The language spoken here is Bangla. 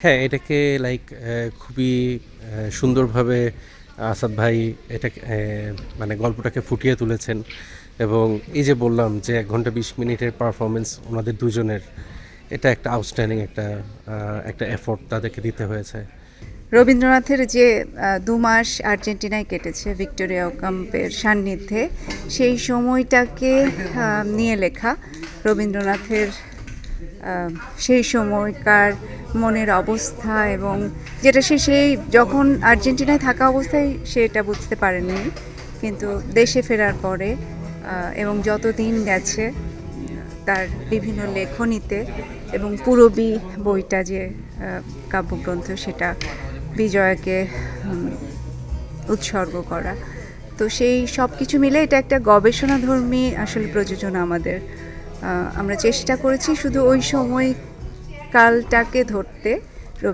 হ্যাঁ, এটাকে লাইক খুবই সুন্দরভাবে আসাদ ভাই এটাকে মানে গল্পটাকে ফুটিয়ে তুলেছেন এবং এই যে বললাম যে ১ ঘন্টা ২০ মিনিটের পারফরম্যান্স ওনাদের দুজনের, এটা একটা আউটস্ট্যান্ডিং একটা এফোর্ট তাদেরকে দিতে হয়েছে। রবীন্দ্রনাথের যে ২ মাস আর্জেন্টিনায় কেটেছে ভিক্টোরিয়া ওকাম্পের সান্নিধ্যে, সেই সময়টাকে নিয়ে লেখা। রবীন্দ্রনাথের সেই সময়কার মনের অবস্থা এবং যেটা সে সেই যখন আর্জেন্টিনায় থাকা অবস্থায় সে এটা বুঝতে পারেনি, কিন্তু দেশে ফেরার পরে এবং যত দিন গেছে তার বিভিন্ন লেখনীতে এবং পূরবী বইটা যে কাব্যগ্রন্থ, সেটা বিজয়াকে উৎসর্গ করা। তো সেই সব কিছু মিলে এটা একটা গবেষণাধর্মী আসলে প্রযোজনা আমরা চেষ্টা করেছি শুধু ওই সময় কালটাকে ধরতে,